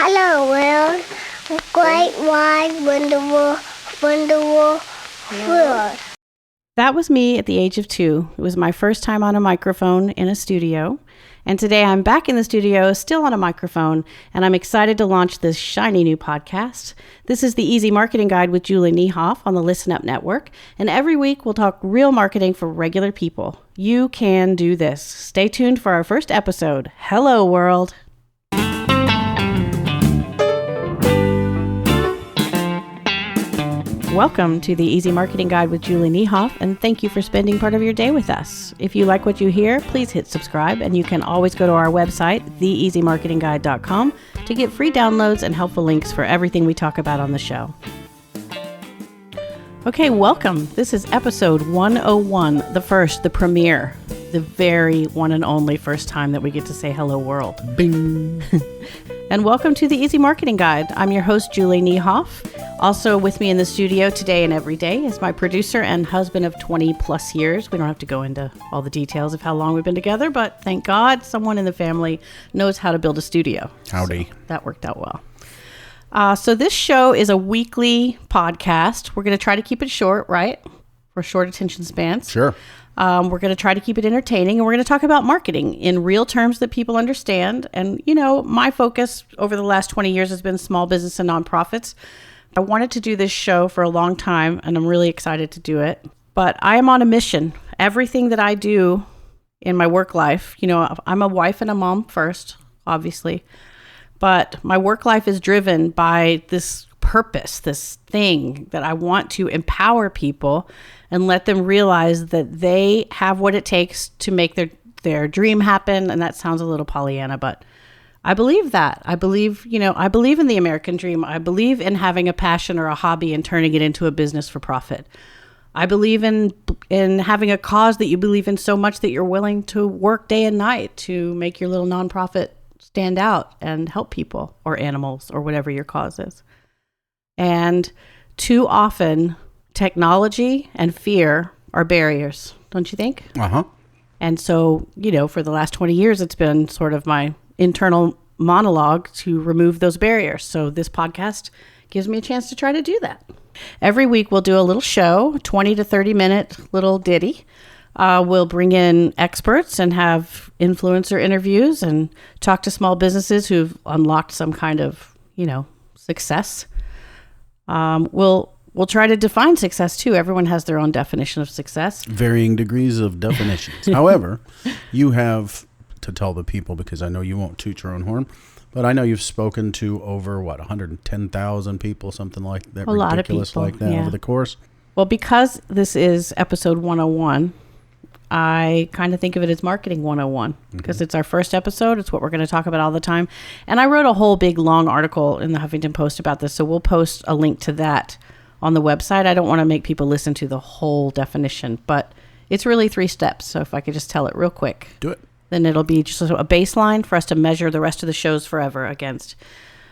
Hello, world. Great, wide, wonderful, wonderful world. That was me at the age of 2. It was my first time on a microphone in a studio. And today I'm back in the studio, still on a microphone, and I'm excited to launch this shiny new podcast. This is the Easy Marketing Guide with Julie Niehoff on the Listen Up Network. And every week we'll talk real marketing for regular people. You can do this. Stay tuned for our first episode. Hello, world. Welcome to the Easy Marketing Guide with Julie Niehoff, and thank you for spending part of your day with us. If you like what you hear, please hit subscribe, and you can always go to our website, theeasymarketingguide.com, to get free downloads and helpful links for everything we talk about on the show. Okay, welcome. This is episode 101, the premiere, the very one and only first time that we get to say hello, world. Bing! And welcome to the Easy Marketing Guide. I'm your host, Julie Niehoff. Also with me in the studio today and every day is my producer and husband of 20 plus years. We don't have to go into all the details of how long we've been together, but thank God someone in the family knows how to build a studio. Howdy. So that worked out well. So this show is a weekly podcast. We're going to try to keep it short, right? For short attention spans. Sure. We're going to try to keep it entertaining, and we're going to talk about marketing in real terms that people understand. And, you know, my focus over the last 20 years has been small business and nonprofits. I wanted to do this show for a long time, and I'm really excited to do it. But I am on a mission. Everything that I do in my work life, you know, I'm a wife and a mom first, obviously. But my work life is driven by this purpose, this thing that I want to empower people and let them realize that they have what it takes to make their dream happen. And that sounds a little Pollyanna, but I believe that. I believe in the American dream. I believe in having a passion or a hobby and turning it into a business for profit. I believe in having a cause that you believe in so much that you're willing to work day and night to make your little nonprofit stand out and help people or animals or whatever your cause is. And too often, technology and fear are barriers, don't you think? Uh-huh. And so, you know, for the last 20 years, it's been sort of my internal monologue to remove those barriers. So this podcast gives me a chance to try to do that. Every week, we'll do a little show, 20 to 30 minute little ditty. We'll bring in experts and have influencer interviews and talk to small businesses who've unlocked some kind of, you know, success. We'll try to define success too. Everyone has their own definition of success. Varying degrees of definitions. However, you have to tell the people, because I know you won't toot your own horn, but I know you've spoken to over 110,000 people, something like that, a lot ridiculous of people, like that, yeah. Over the course. Well, because this is episode 101, I kind of think of it as marketing 101 because it's our first episode. It's what we're going to talk about all the time. And I wrote a whole big long article in the Huffington Post about this. So we'll post a link to that on the website. I don't want to make people listen to the whole definition, but it's really 3 steps. So if I could just tell it real quick. Do it. Then it'll be just a baseline for us to measure the rest of the shows forever against.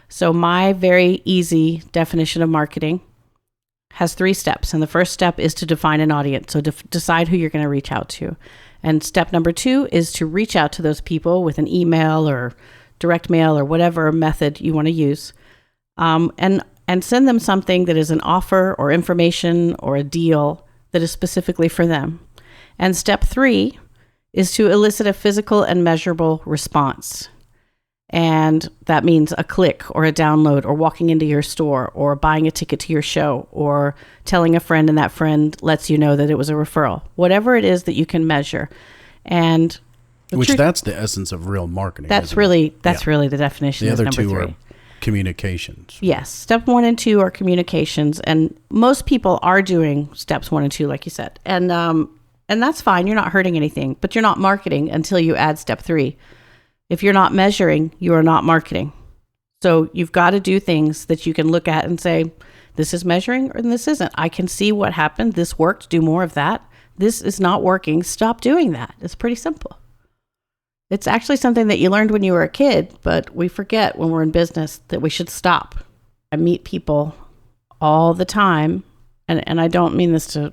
So my very easy definition of marketing has 3 steps. And the first step is to define an audience. So decide who you're going to reach out to. And step number 2 is to reach out to those people with an email or direct mail or whatever method you want to use. And send them something that is an offer or information or a deal that is specifically for them. And step 3 is to elicit a physical and measurable response. And that means a click or a download or walking into your store or buying a ticket to your show or telling a friend and that friend lets you know that it was a referral. Whatever it is that you can measure. And that's the essence of real marketing. That's really the definition. The other number 2 3. are communications. Yes. Step 1 and 2 are communications. And most people are doing steps 1 and 2, like you said. And that's fine. You're not hurting anything, but you're not marketing until you add step 3. If you're not measuring, you are not marketing. So you've got to do things that you can look at and say, this is measuring or this isn't. I can see what happened. This worked. Do more of that. This is not working. Stop doing that. It's pretty simple. It's actually something that you learned when you were a kid, but we forget when we're in business that we should stop. I meet people all the time, and I don't mean this to,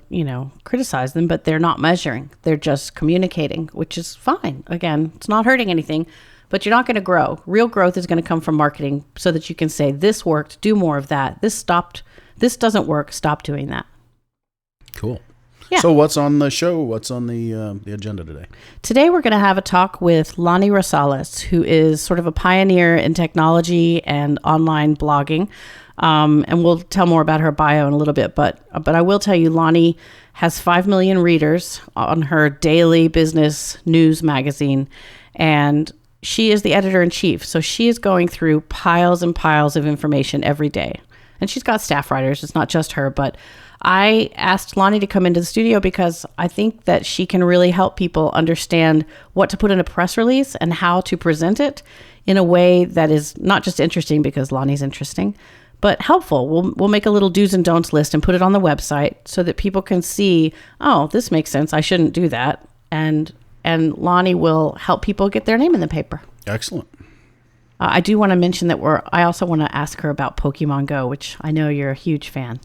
criticize them, but they're not measuring. They're just communicating, which is fine. Again, it's not hurting anything. but you're not going to grow. Real growth is going to come from marketing so that you can say, this worked, do more of that. This doesn't work, stop doing that. Cool. Yeah. So what's on the show? What's on the agenda today? Today, we're going to have a talk with Lonnie Rosales, who is sort of a pioneer in technology and online blogging. And we'll tell more about her bio in a little bit. But I will tell you, Lonnie has 5 million readers on her daily business news magazine. And she is the editor-in-chief. So she is going through piles and piles of information every day. And she's got staff writers. It's not just her, but I asked Lonnie to come into the studio because I think that she can really help people understand what to put in a press release and how to present it in a way that is not just interesting because Lonnie's interesting, but helpful. We'll make a little do's and don'ts list and put it on the website so that people can see, oh, this makes sense. I shouldn't do that. And Lonnie will help people get their name in the paper. Excellent. I do want to mention that I also want to ask her about Pokemon Go, which I know you're a huge fan.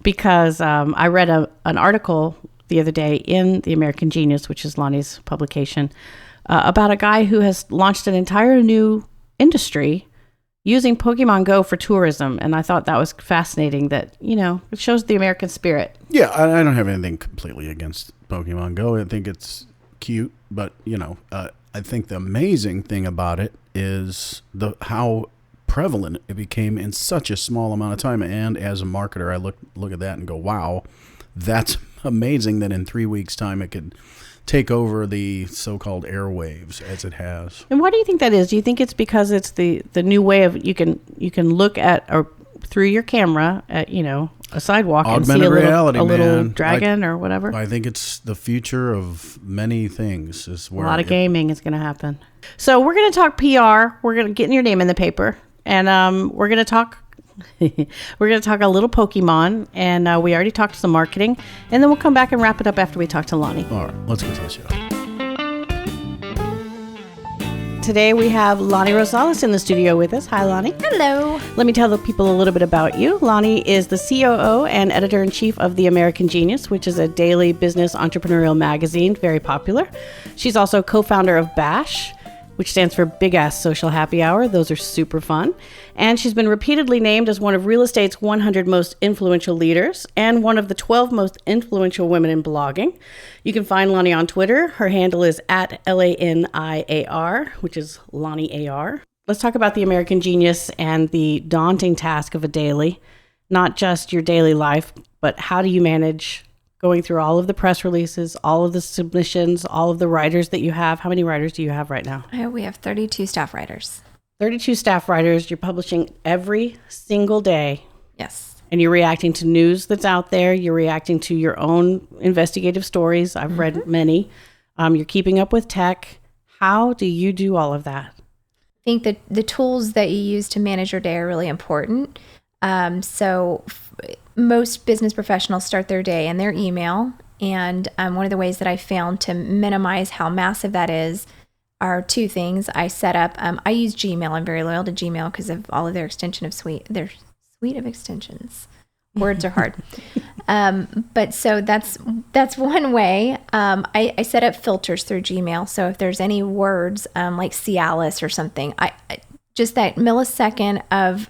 Because I read an article the other day in the American Genius, which is Lonnie's publication, about a guy who has launched an entire new industry using Pokemon Go for tourism. And I thought that was fascinating that, it shows the American spirit. Yeah, I don't have anything completely against Pokemon Go. I think it's cute, but, I think the amazing thing about it is how prevalent it became in such a small amount of time. And as a marketer, I look at that and go, wow, that's amazing that in 3 weeks' time it could take over the so-called airwaves as it has. And why do you think that is? Do you think it's because it's the new way of you can look at or through your camera at a sidewalk Augmented and see reality, a little man. dragon or whatever? I think it's the future of many things. Is where a lot of gaming is going to happen. So we're going to talk PR. We're going to get your name in the paper, and we're going to talk. We're going to talk a little Pokemon, and we already talked some marketing, and then we'll come back and wrap it up after we talk to Lonnie. All right, let's get to the show. Today we have Lonnie Rosales in the studio with us. Hi, Lonnie. Hello. Let me tell the people a little bit about you. Lonnie is the COO and editor-in-chief of the American Genius, which is a daily business entrepreneurial magazine, very popular. She's also co-founder of BASH, which stands for Big Ass Social Happy Hour. Those are super fun. And she's been repeatedly named as one of real estate's 100 most influential leaders and one of the 12 most influential women in blogging. You can find Lonnie on Twitter. Her handle is @LANIAR, which is Lonnie AR. Let's talk about the American Genius and the daunting task of a daily, not just your daily life, but how do you manage going through all of the press releases, all of the submissions, all of the writers that you have. How many writers do you have right now? We have 32 staff writers. 32 staff writers. You're publishing every single day. Yes. And you're reacting to news that's out there. You're reacting to your own investigative stories. I've read many. You're keeping up with tech. How do you do all of that? I think that the tools that you use to manage your day are really important. Most business professionals start their day in their email. And one of the ways that I found to minimize how massive that is are two things. I set up, I use Gmail. I'm very loyal to Gmail because of all of their their suite of extensions. Words are hard. But so that's one way. I set up filters through Gmail. So if there's any words like Cialis or something, I just that millisecond of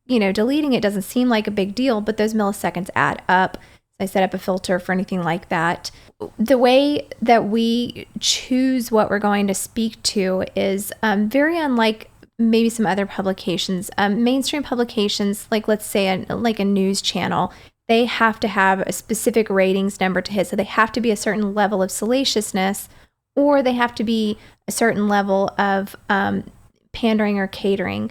deleting it doesn't seem like a big deal, but those milliseconds add up. So I set up a filter for anything like that. The way that we choose what we're going to speak to is very unlike maybe some other publications. Mainstream publications, like let's say a news channel, they have to have a specific ratings number to hit. So they have to be a certain level of salaciousness, or they have to be a certain level of pandering or catering.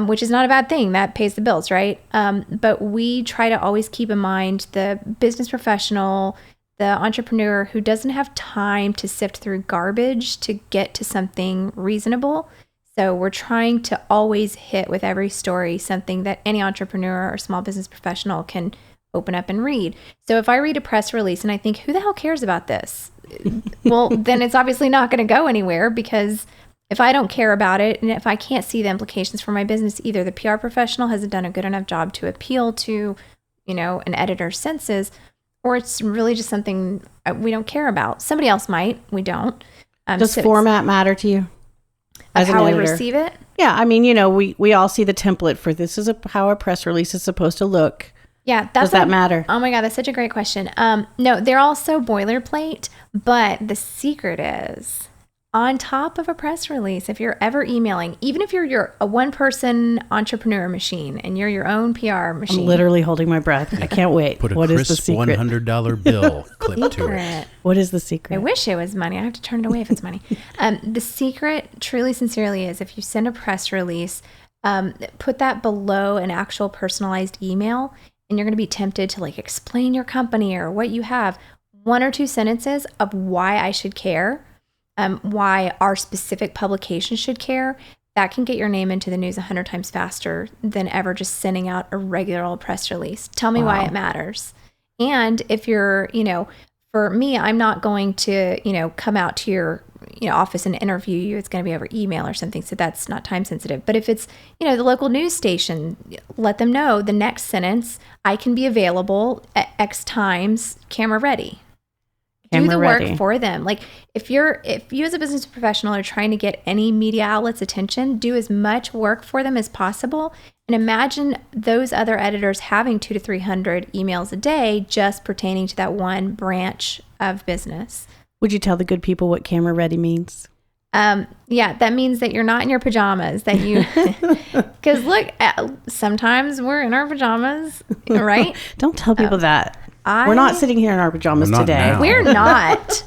Which is not a bad thing. That pays the bills, right? But we try to always keep in mind the business professional, the entrepreneur who doesn't have time to sift through garbage to get to something reasonable. So we're trying to always hit with every story something that any entrepreneur or small business professional can open up and read. So if I read a press release and I think, who the hell cares about this? Well, then it's obviously not going to go anywhere, because if I don't care about it, and if I can't see the implications for my business, either the PR professional hasn't done a good enough job to appeal to, an editor's senses, or it's really just something we don't care about. Somebody else might, we don't. Does So format matter to you? of As an how we editor? receive it? Yeah, I mean, we all see the template for this is how a press release is supposed to look. Yeah, Does that matter? Oh my God, that's such a great question. No, they're all so boilerplate, but the secret is on top of a press release, if you're ever emailing, even if you're a one-person entrepreneur machine and you're your own PR machine. I'm literally holding my breath. I can't wait. Put a What is crisp the secret? $100 bill clip to it. Secret. What is the secret? I wish it was money. I have to turn it away if it's money. The secret, truly, sincerely, is if you send a press release, put that below an actual personalized email, and you're going to be tempted to like explain your company or what you have. 1 or 2 sentences of why I should care, why our specific publication should care. That can get your name into the news 100 times faster than ever just sending out a regular old press release. Tell me why it matters. And if you're, for me, I'm not going to, come out to your office and interview you. It's going to be over email or something. So that's not time sensitive. But if it's, the local news station, let them know the next sentence, I can be available at X times, camera ready. Do the work for them. Like if you as a business professional are trying to get any media outlet's attention, do as much work for them as possible. And imagine those other editors having 200 to 300 emails a day just pertaining to that one branch of business. Would you tell the good people what camera ready means? Yeah, that means that you're not in your pajamas, that you, because look, sometimes we're in our pajamas, right? Don't tell people that. We're not sitting here in our pajamas Not today. now. We're not.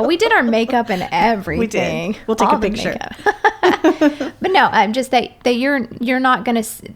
We did our makeup and everything. We did. We'll take All a the picture. makeup. But no, just that you're not going to.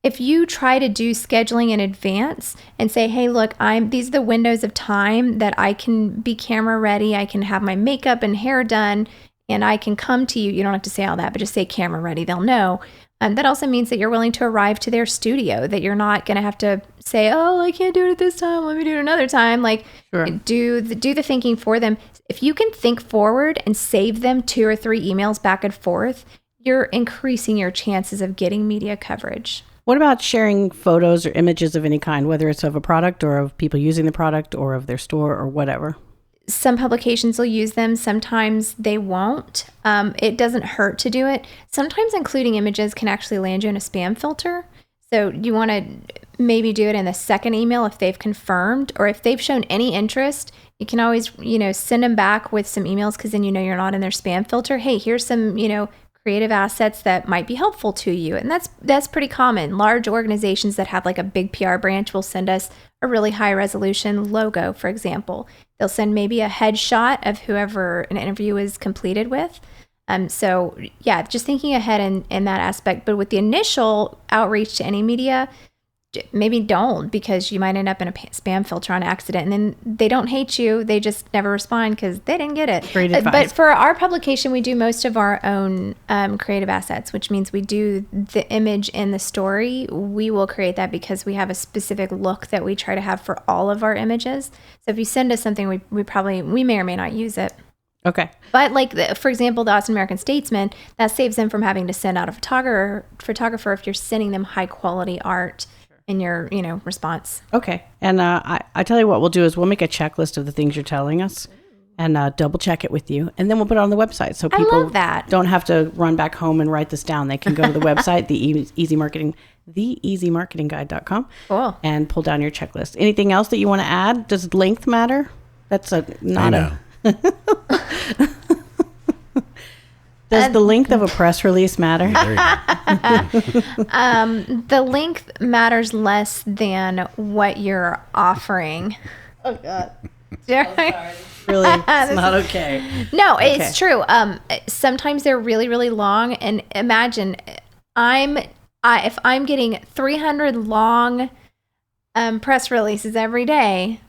If you try to do scheduling in advance and say, hey, look, these are the windows of time that I can be camera ready. I can have my makeup and hair done, and I can come to you. You don't have to say all that, but just say camera ready. They'll know. That also means that you're willing to arrive to their studio, that you're not going to have to say, oh, I can't do it at this time. Let me do it another time. Like, Sure. do the thinking for them. If you can think forward and save them 2 or 3 emails back and forth, you're increasing your chances of getting media coverage. What about sharing photos or images of any kind, whether it's of a product or of people using the product or of their store or whatever? Some publications will use them. Sometimes they won't. It doesn't hurt to do it. Sometimes including images can actually land you in a spam filter. So you want to maybe do it in the second email if they've confirmed, or if they've shown any interest, you can always, send them back with some emails, because then you're not in their spam filter. Hey, here's some, creative assets that might be helpful to you. And that's pretty common. Large organizations that have like a big PR branch will send us a really high resolution logo, for example. They'll send maybe a headshot of whoever an interview is completed with. So yeah, just thinking ahead in that aspect. But with the initial outreach to any media, maybe don't, because you might end up in a spam filter on accident, and then they don't hate you. They just never respond because they didn't get it. Great advice. But for our publication, we do most of our own creative assets, which means we do the image in the story. We will create that because we have a specific look that we try to have for all of our images. So if you send us something, we may or may not use it. Okay. But for example, the Austin American Statesman, that saves them from having to send out a photographer if you're sending them high quality art in your, response. Okay. And I tell you what we'll do is we'll make a checklist of the things you're telling us and double check it with you. And then we'll put it on the website so I people love that. don't have to run back home and write this down. They can go to the website, theeasymarketingguide.com. Cool. And pull down your checklist. Anything else that you want to add? Does length matter? That's not a... Does the length of a press release matter? There you go. The length matters less than what you're offering. Oh, God. Really? It's not okay. No, it's true. Sometimes they're really, really long. And imagine if I'm getting 300 long press releases every day,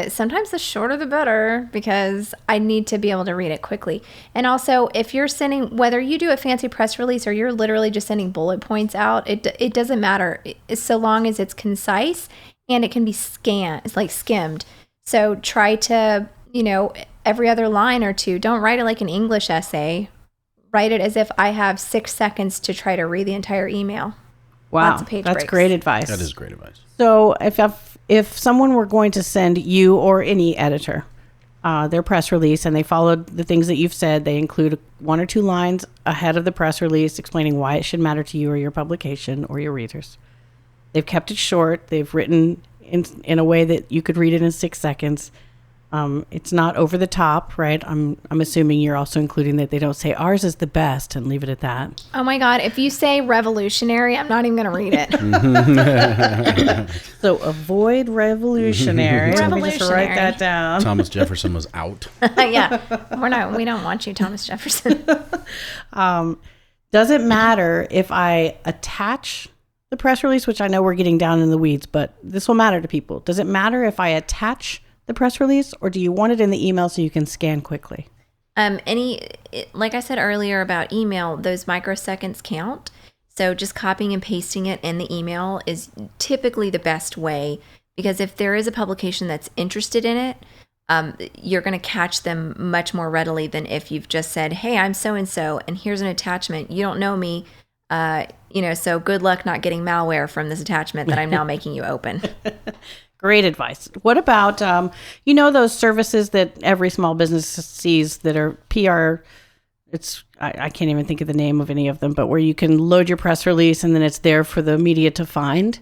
sometimes the shorter the better, because I need to be able to read it quickly. And also, if you're sending, whether you do a fancy press release or you're literally just sending bullet points out, it doesn't matter, so long as it's concise and it can be skimmed. So try to, every other line or two, don't write it like an English essay. Write it as if I have 6 seconds to try to read the entire email. Wow, Lots of page that's breaks. great advice. That is great advice. So if someone were going to send you or any editor their press release and they followed the things that you've said. They include 1 or 2 lines ahead of the press release explaining why it should matter to you or your publication or your readers. They've kept it short. They've written in a way that you could read it in 6 seconds. It's not over the top, right? I'm assuming you're also including that they don't say ours is the best and leave it at that. Oh my God. If you say revolutionary, I'm not even going to read it. So avoid revolutionary. Let me just write that down. Thomas Jefferson was out. Yeah. We don't want you, Thomas Jefferson. Does it matter if I attach the press release, which I know we're getting down in the weeds, but this will matter to people. Does it matter if I attach the press release, or do you want it in the email so you can scan quickly? Like I said earlier about email, those microseconds count. So just copying and pasting it in the email is typically the best way, because if there is a publication that's interested in it, you're going to catch them much more readily than if you've just said, hey, I'm so-and-so, and here's an attachment. You don't know me, so good luck not getting malware from this attachment that I'm now making you open. Great advice. What about, those services that every small business sees that are PR? I can't even think of the name of any of them, but where you can load your press release and then it's there for the media to find.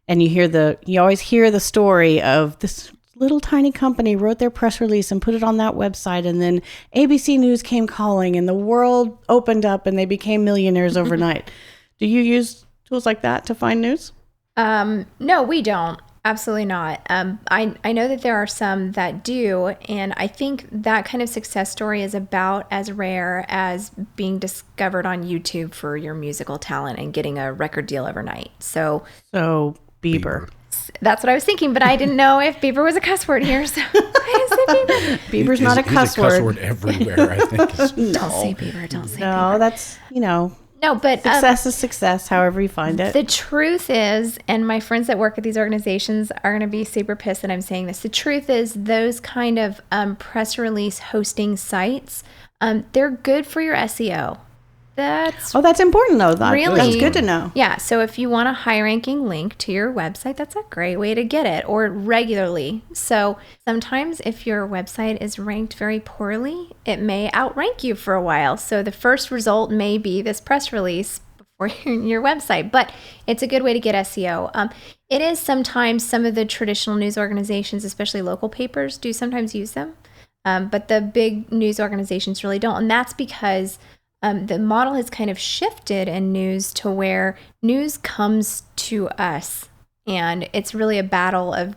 And you always hear the story of this little tiny company wrote their press release and put it on that website. And then ABC News came calling and the world opened up and they became millionaires overnight. Do you use tools like that to find news? No, we don't. Absolutely not. I know that there are some that do, and I think that kind of success story is about as rare as being discovered on YouTube for your musical talent and getting a record deal overnight. So Bieber. That's what I was thinking, but I didn't know if Bieber was a cuss word here, so I didn't say Bieber. Bieber's not a cuss word. He's a cuss word everywhere, I think. Don't say Bieber. Don't say Bieber. No, that's, No, but success is success, however you find it. The truth is, and my friends that work at these organizations are going to be super pissed that I'm saying this. The truth is, those kind of press release hosting sites, they're good for your SEO. That's important though. Really, that's good to know. Yeah. So if you want a high-ranking link to your website, that's a great way to get it, or regularly. So sometimes if your website is ranked very poorly, it may outrank you for a while. So the first result may be this press release before your website, but it's a good way to get SEO. It is sometimes some of the traditional news organizations, especially local papers, do sometimes use them, but the big news organizations really don't, and that's because the model has kind of shifted in news to where news comes to us, and it's really a battle of,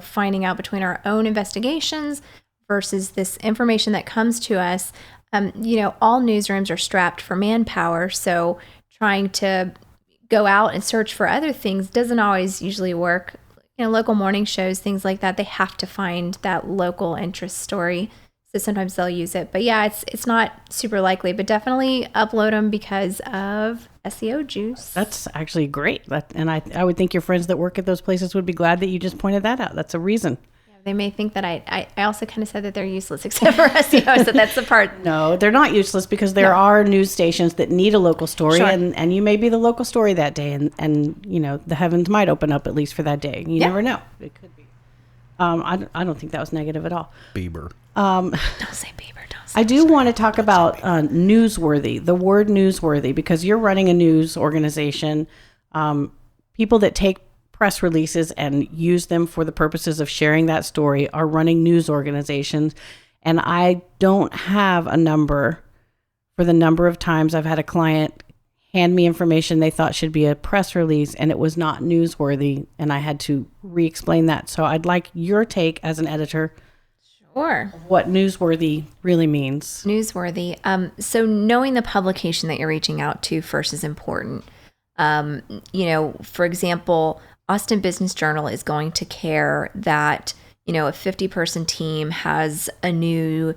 finding out between our own investigations versus this information that comes to us. All newsrooms are strapped for manpower, so trying to go out and search for other things doesn't always usually work. Local morning shows, things like that, they have to find that local interest story. So sometimes they'll use it. But yeah, it's not super likely, but definitely upload them because of SEO juice. That's actually great. And I would think your friends that work at those places would be glad that you just pointed that out. That's a reason. Yeah, they may think that I also kind of said that they're useless except for SEO, so that's the part. No, they're not useless because there are news stations that need a local story, sure. and you may be the local story that day, and the heavens might open up at least for that day. You never know. It could be. I don't think that was negative at all. Bieber. Don't say Bieber. Don't say I do want to talk about Newsworthy, the word Newsworthy, because you're running a news organization. People that take press releases and use them for the purposes of sharing that story are running news organizations. And I don't have a number for the number of times I've had a client hand me information they thought should be a press release and it was not newsworthy, and I had to re-explain that. So I'd like your take as an editor. Sure. What newsworthy really means. Newsworthy. So knowing the publication that you're reaching out to first is important. For example, Austin Business Journal is going to care that, a 50-person team has a new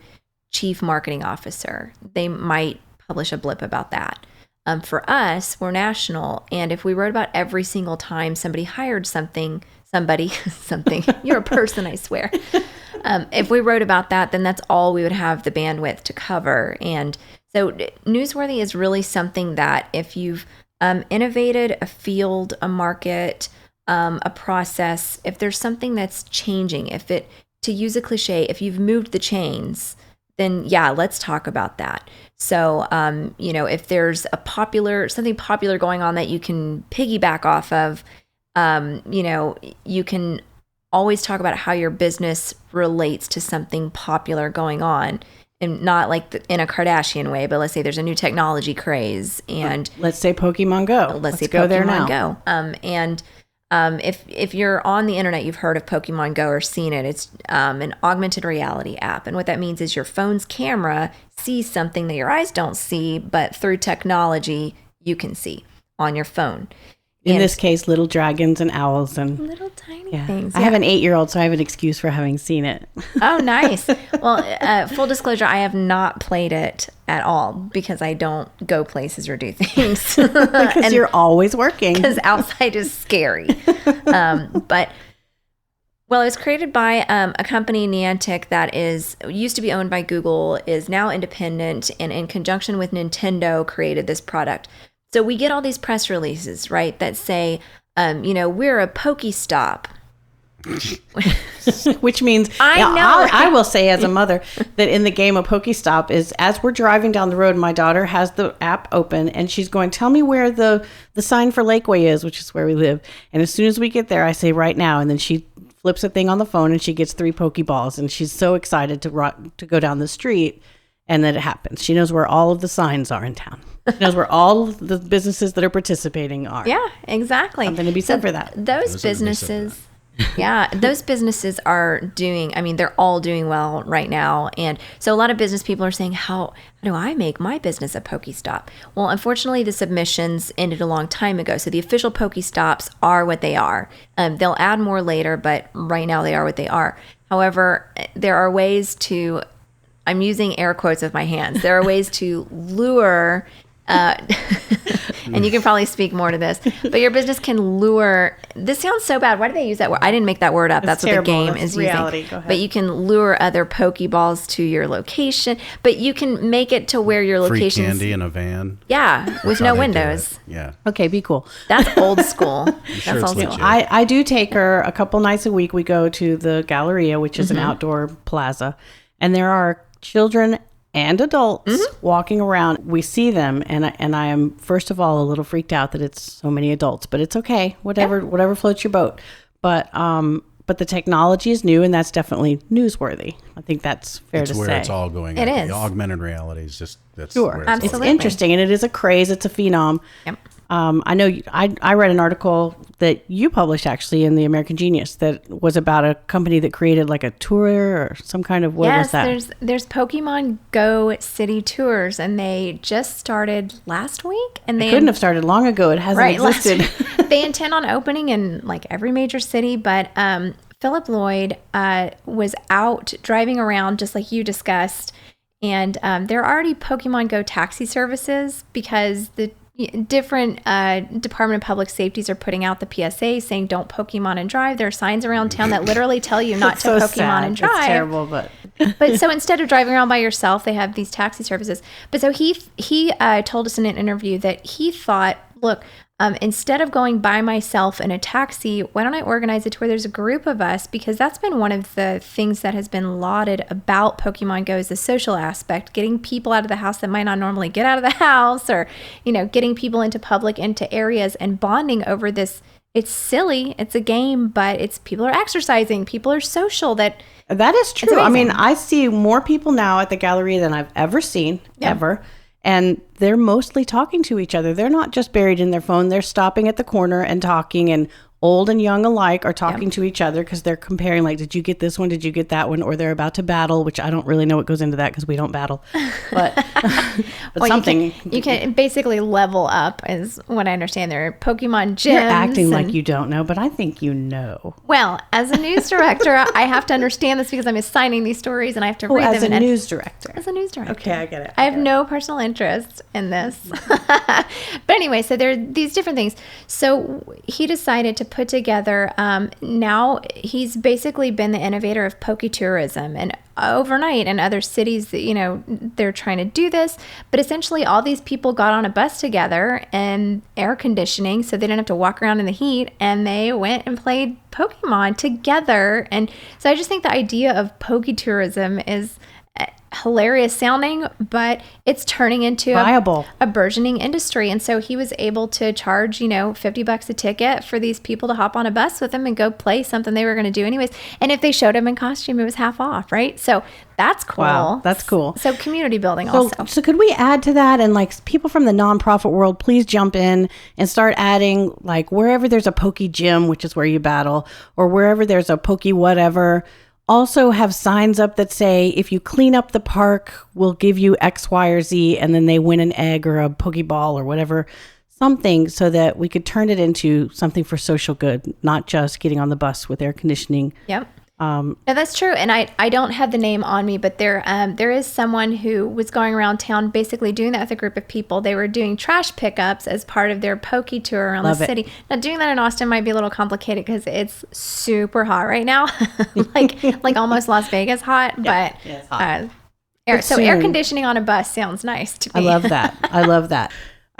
chief marketing officer. They might publish a blip about that. For us, we're national, and if we wrote about every single time somebody hired something, you're a person, I swear. If we wrote about that, then that's all we would have the bandwidth to cover. And so newsworthy is really something that if you've innovated a field, a market, a process, if there's something that's changing, if it to use a cliche, if you've moved the chains, then yeah, let's talk about that. So, if there's something popular going on that you can piggyback off of, you can always talk about how your business relates to something popular going on, and not like in a Kardashian way, but let's say there's a new technology craze, and let's say Pokemon Go. Let's say go Pokemon there now. Go. If you're on the internet, you've heard of Pokemon Go or seen it. It's an augmented reality app, and what that means is your phone's camera sees something that your eyes don't see, but through technology you can see on your phone. In this case, little dragons and owls and little tiny things. I have an 8-year-old, so I have an excuse for having seen it. Oh, nice. Well, full disclosure, I have not played it at all because I don't go places or do things. Because you're always working. Because outside is scary. But it was created by a company, Niantic, that used to be owned by Google, is now independent, and in conjunction with Nintendo created this product. So we get all these press releases, right, that say, we're a Pokestop. Which means, I know, right? I will say as a mother that in the game of Pokestop is, as we're driving down the road, my daughter has the app open and she's going, tell me where the sign for Lakeway is, which is where we live. And as soon as we get there, I say right now. And then she flips a thing on the phone and she gets 3 Pokeballs. And she's so excited to go down the street. And then it happens. She knows where all of the signs are in town. She knows where all of the businesses that are participating are. Yeah, exactly. Something to be said for that. Those businesses, those businesses are they're all doing well right now. And so a lot of business people are saying, how do I make my business a Pokestop? Well, unfortunately, the submissions ended a long time ago. So the official Pokestops are what they are. They'll add more later, but right now they are what they are. However, there are ways to... I'm using air quotes with my hands. There are ways to lure, and you can probably speak more to this, but your business can lure. This sounds so bad. Why do they use that word? I didn't make that word up. That's what the game is reality. using. But you can lure other Pokeballs to your location, but you can make it to where your location. Free candy in a van. Yeah, with no windows. Yeah. Okay, be cool. That's old school. Sure That's old legit. school. I do take her a couple nights a week. We go to the Galleria, which is an outdoor plaza, and there are children and adults walking around. We see them, and I am first of all a little freaked out that it's so many adults, but it's okay. Whatever floats your boat. But the technology is new, and that's definitely newsworthy. I think that's fair to say. It's where it's all going. It is. The augmented reality is just that's Sure, where it's absolutely. going. It's interesting, and it is a craze. It's a phenom. Yep. I know I read an article that you published actually in the American Genius that was about a company that created like a tour or some kind of, what was that? Yes, there's Pokemon Go city tours, and they just started last week. And they couldn't have started long ago. It hasn't existed. They intend on opening in like every major city, but Philip Lloyd was out driving around just like you discussed, and there are already Pokemon Go taxi services because the different Department of Public Safeties are putting out the PSA saying don't Pokemon and drive. There are signs around town that literally tell you not to so Pokemon sad. and drive. It's terrible, but So instead of driving around by yourself, they have these taxi services. But so he told us in an interview that he thought, look, instead of going by myself in a taxi, why don't I organize it to where there's a group of us? Because that's been one of the things that has been lauded about Pokemon Go is the social aspect, getting people out of the house that might not normally get out of the house, or, getting people into public, into areas and bonding over this. It's silly. It's a game, but people are exercising. People are social. That is true. I mean, I see more people now at the Galleria than I've ever seen, ever. And they're mostly talking to each other. They're not just buried in their phone. They're stopping at the corner and talking, and old and young alike are talking to each other because they're comparing, like, did you get this one? Did you get that one? Or they're about to battle, which I don't really know what goes into that because we don't battle. But, but something. You can basically level up, is what I understand. There are Pokemon gyms. You're acting like you don't know, but I think you know. Well, as a news director, I have to understand this because I'm assigning these stories and I have to read them. As a news director. As a news director. Okay, I get it. I have no personal interest in this. But anyway, so there are these different things. So he decided to put together, now he's basically been the innovator of Poke-tourism, and overnight in other cities that, they're trying to do this, but essentially all these people got on a bus together and air conditioning so they didn't have to walk around in the heat, and they went and played Pokemon together. And so I just think the idea of Poke-tourism is hilarious sounding, but it's turning into Viable. a burgeoning industry. And so he was able to charge, $50 a ticket for these people to hop on a bus with him and go play something they were going to do anyways. And if they showed him in costume, it was half off, right? So that's cool. Wow, that's cool. So community building also. So could we add to that? And like people from the nonprofit world, please jump in and start adding, like wherever there's a Poke gym, which is where you battle, or wherever there's a Poke whatever, also have signs up that say, if you clean up the park, we'll give you X, Y, or Z, and then they win an egg or a Pokeball or whatever, something so that we could turn it into something for social good, not just getting on the bus with air conditioning. Yep. No, that's true. And I don't have the name on me, but there is someone who was going around town basically doing that with a group of people. They were doing trash pickups as part of their Poke tour around the city. Now, doing that in Austin might be a little complicated because it's super hot right now, like almost Las Vegas hot. Yeah, but it's hot. Air conditioning on a bus sounds nice to me. I love that. I love that.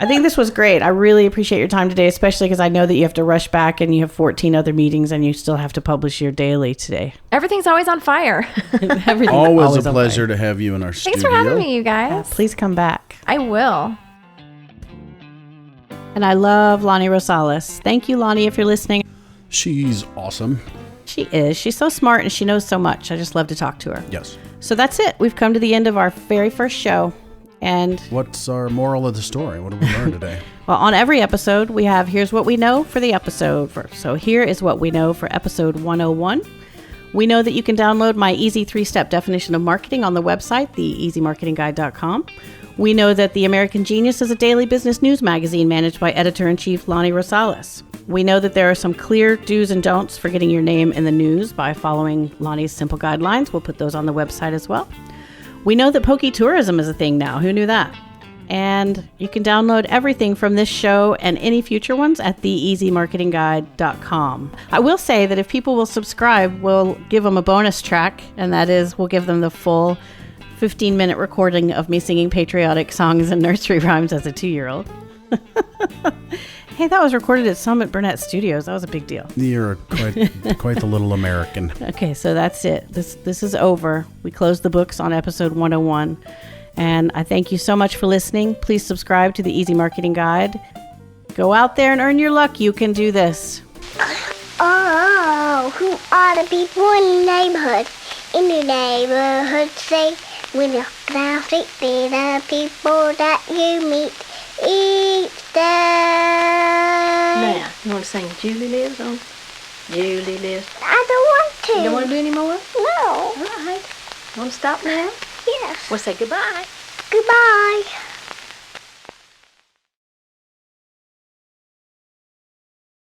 I think this was great. I really appreciate your time today, especially because I know that you have to rush back and you have 14 other meetings and you still have to publish your daily today. Everything's always on fire. Everything's Always a on pleasure fire. to have you in our Thanks studio. for having me, you guys. Yeah, please come back. I will. And I love Lonnie Rosales. Thank you, Lonnie, if you're listening. She's awesome. She is. She's so smart and she knows so much. I just love to talk to her. Yes. So that's it. We've come to the end of our very first show. And What's our moral of the story? What did we learn today? well, on every episode, we have here's what we know for the episode. So here is what we know for episode 101. We know that you can download my easy 3-step definition of marketing on the website, theeasymarketingguide.com. We know that The American Genius is a daily business news magazine managed by editor-in-chief Lonnie Rosales. We know that there are some clear do's and don'ts for getting your name in the news by following Lonnie's simple guidelines. We'll put those on the website as well. We know that Poke-tourism is a thing now. Who knew that? And you can download everything from this show and any future ones at theeasymarketingguide.com. I will say that if people will subscribe, we'll give them a bonus track, and that is we'll give them the full 15-minute recording of me singing patriotic songs and nursery rhymes as a 2-year-old. Hey, that was recorded at Summit Burnett Studios. That was a big deal. You're quite the little American. Okay, so that's it. This is over. We closed the books on episode 101. And I thank you so much for listening. Please subscribe to the Easy Marketing Guide. Go out there and earn your luck. You can do this. Oh, who are the people in the neighborhood? In the neighborhood, say, when you walk down the street, they're the people that you meet each day. Now, you want to sing Julie Lives on? Julie Lives. I don't want to. You don't want to do any more? No. All right. Want to stop now? Yes. We'll say goodbye. Goodbye.